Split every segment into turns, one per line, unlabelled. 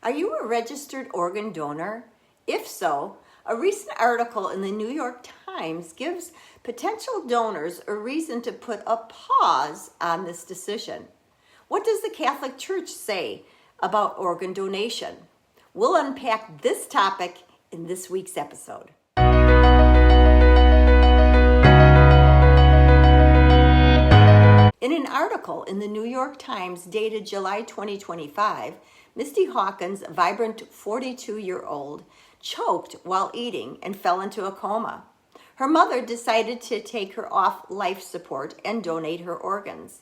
Are you a registered organ donor? If so, a recent article in the New York Times gives potential donors a reason to put a pause on this decision. What does the Catholic Church say about organ donation? We'll unpack this topic in this week's episode. In an article in the New York Times dated July 2025, Misty Hawkins, a vibrant 42-year-old, choked while eating and fell into a coma. Her mother decided to take her off life support and donate her organs.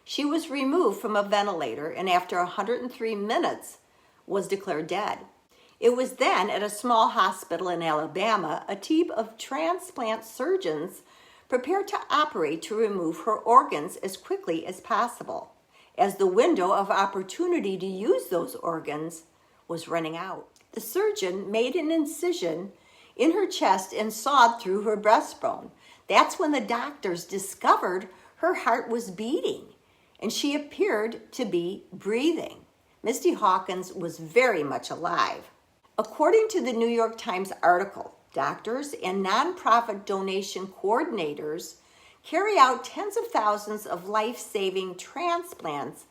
She was removed from a ventilator and after 103 minutes was declared dead. It was then at a small hospital in Alabama, a team of transplant surgeons prepared to operate to remove her organs as quickly as possible, as the window of opportunity to use those organs was running out. The surgeon made an incision in her chest and sawed through her breastbone. That's when the doctors discovered her heart was beating and she appeared to be breathing. Misty Hawkins was very much alive. According to the New York Times article, doctors and nonprofit donation coordinators carry out tens of thousands of life-saving transplants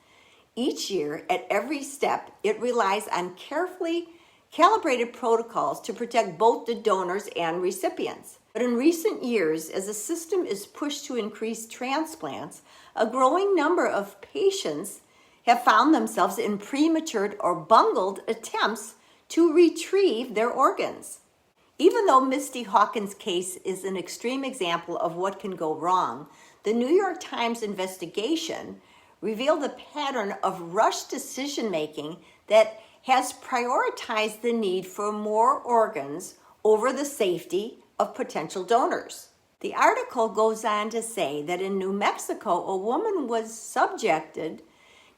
each year. At every step, it relies on carefully calibrated protocols to protect both the donors and recipients. But in recent years, as the system is pushed to increase transplants, a growing number of patients have found themselves in premature or bungled attempts to retrieve their organs. Even though Misty Hawkins' case is an extreme example of what can go wrong, the New York Times investigation revealed a pattern of rushed decision-making that has prioritized the need for more organs over the safety of potential donors. The article goes on to say that in New Mexico, a woman was subjected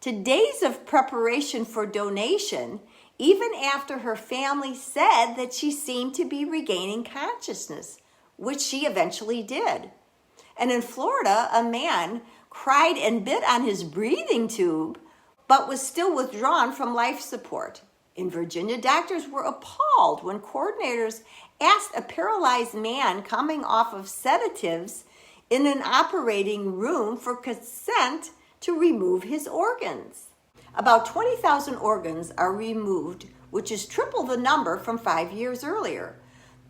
to days of preparation for donation even after her family said that she seemed to be regaining consciousness, which she eventually did. And in Florida, a man cried and bit on his breathing tube, but was still withdrawn from life support. In Virginia, doctors were appalled when coordinators asked a paralyzed man coming off of sedatives in an operating room for consent to remove his organs. About 20,000 organs are removed, which is triple the number from 5 years earlier.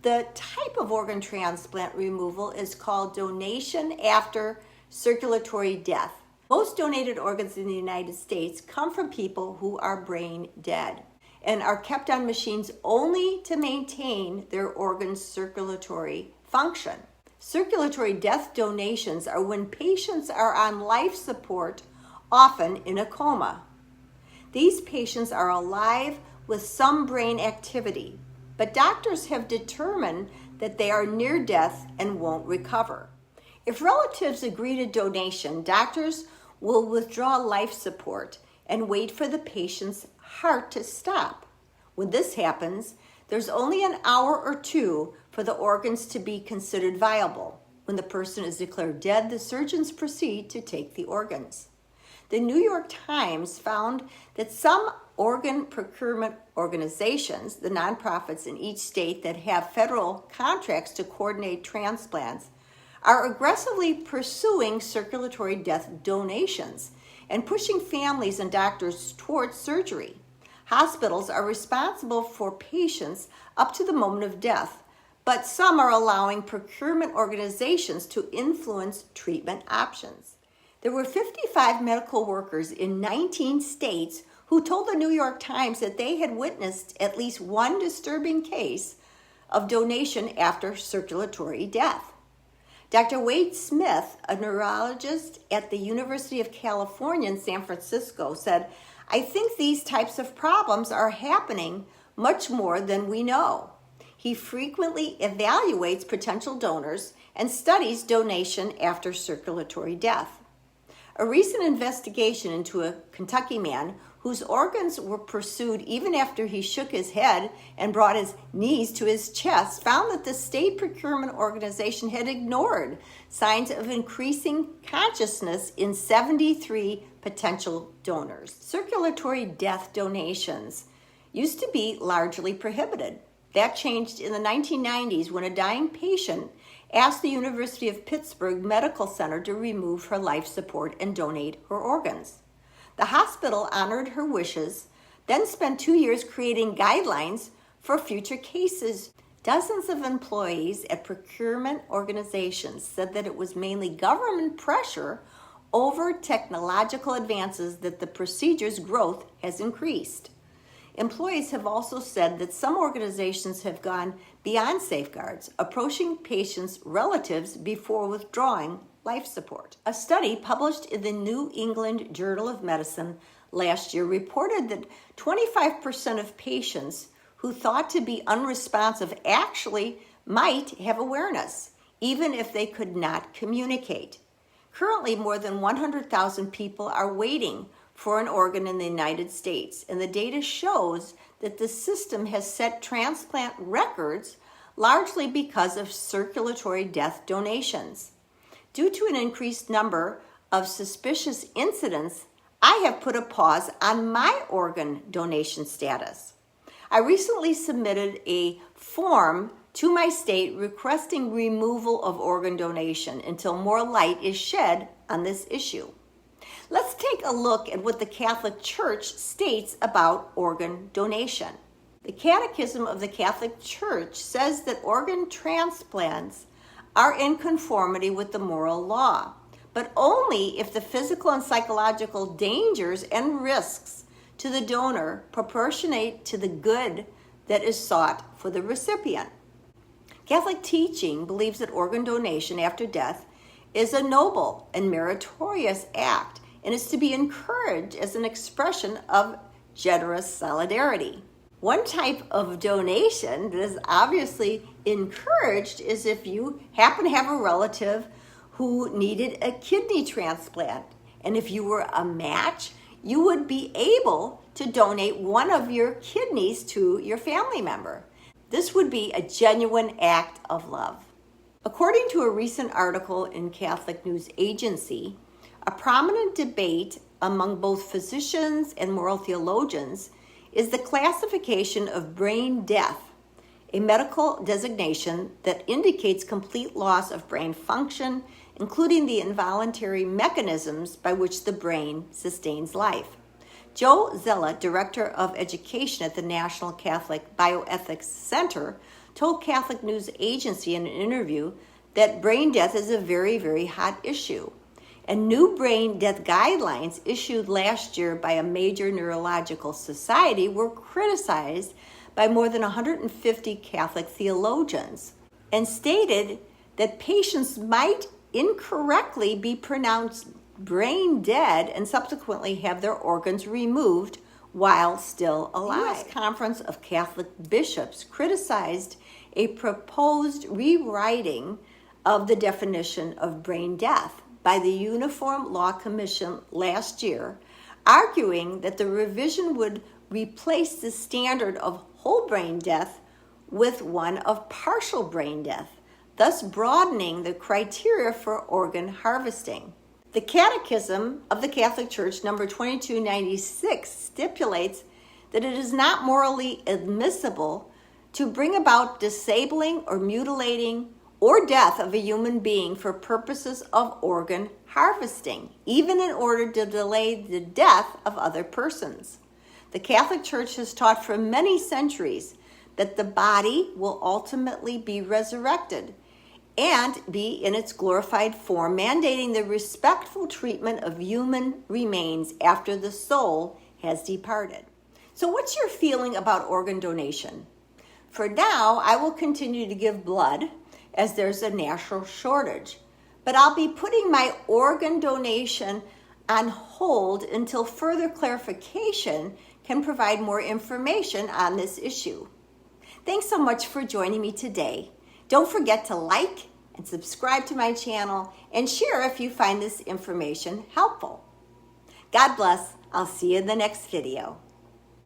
The type of organ transplant removal is called donation after circulatory death. Most donated organs in the United States come from people who are brain dead and are kept on machines only to maintain their organ's circulatory function. Circulatory death donations are when patients are on life support, often in a coma. These patients are alive with some brain activity, but doctors have determined that they are near death and won't recover. If relatives agree to donation, doctors will withdraw life support and wait for the patient's heart to stop. When this happens, there's only an hour or two for the organs to be considered viable. When the person is declared dead, the surgeons proceed to take the organs. The New York Times found that some organ procurement organizations, the nonprofits in each state that have federal contracts to coordinate transplants, are aggressively pursuing circulatory death donations and pushing families and doctors towards surgery. Hospitals are responsible for patients up to the moment of death, but some are allowing procurement organizations to influence treatment options. There were 55 medical workers in 19 states who told the New York Times that they had witnessed at least one disturbing case of donation after circulatory death. Dr. Wade Smith, a neurologist at the University of California in San Francisco, said, "I think these types of problems are happening much more than we know." He frequently evaluates potential donors and studies donation after circulatory death. A recent investigation into a Kentucky man whose organs were pursued even after he shook his head and brought his knees to his chest found that the state procurement organization had ignored signs of increasing consciousness in 73 potential donors. Circulatory death donations used to be largely prohibited. That changed in the 1990s when a dying patient asked the University of Pittsburgh Medical Center to remove her life support and donate her organs. The hospital honored her wishes, then spent 2 years creating guidelines for future cases. Dozens of employees at procurement organizations said that it was mainly government pressure over technological advances that the procedure's growth has increased. Employees have also said that some organizations have gone beyond safeguards, approaching patients' relatives before withdrawing life support. A study published in the New England Journal of Medicine last year reported that 25% of patients who thought to be unresponsive actually might have awareness, even if they could not communicate. Currently, more than 100,000 people are waiting for an organ in the United States, and the data shows that the system has set transplant records largely because of circulatory death donations. Due to an increased number of suspicious incidents, I have put a pause on my organ donation status. I recently submitted a form to my state requesting removal of organ donation until more light is shed on this issue. Let's take a look at what the Catholic Church states about organ donation. The Catechism of the Catholic Church says that organ transplants are in conformity with the moral law, but only if the physical and psychological dangers and risks to the donor proportionate to the good that is sought for the recipient. Catholic teaching believes that organ donation after death is a noble and meritorious act and is to be encouraged as an expression of generous solidarity. One type of donation that is obviously encouraged is if you happen to have a relative who needed a kidney transplant, and if you were a match, you would be able to donate one of your kidneys to your family member. This would be a genuine act of love. According to a recent article in Catholic News Agency, a prominent debate among both physicians and moral theologians is the classification of brain death, a medical designation that indicates complete loss of brain function, including the involuntary mechanisms by which the brain sustains life. Joe Zella, Director of Education at the National Catholic Bioethics Center, told Catholic News Agency in an interview that brain death is a very, very hot issue. And new brain death guidelines issued last year by a major neurological society were criticized by more than 150 Catholic theologians and stated that patients might incorrectly be pronounced brain dead and subsequently have their organs removed while still alive. The U.S. Conference of Catholic Bishops criticized a proposed rewriting of the definition of brain death by the Uniform Law Commission last year, arguing that the revision would replace the standard of whole brain death with one of partial brain death, thus broadening the criteria for organ harvesting. The Catechism of the Catholic Church, number 2296, stipulates that it is not morally admissible to bring about disabling or mutilating or death of a human being for purposes of organ harvesting, even in order to delay the death of other persons. The Catholic Church has taught for many centuries that the body will ultimately be resurrected and be in its glorified form, mandating the respectful treatment of human remains after the soul has departed. So what's your feeling about organ donation? For now, I will continue to give blood as there's a national shortage, but I'll be putting my organ donation on hold until further clarification can provide more information on this issue. Thanks so much for joining me today. Don't forget to like and subscribe to my channel and share if you find this information helpful. God bless. I'll see you in the next video.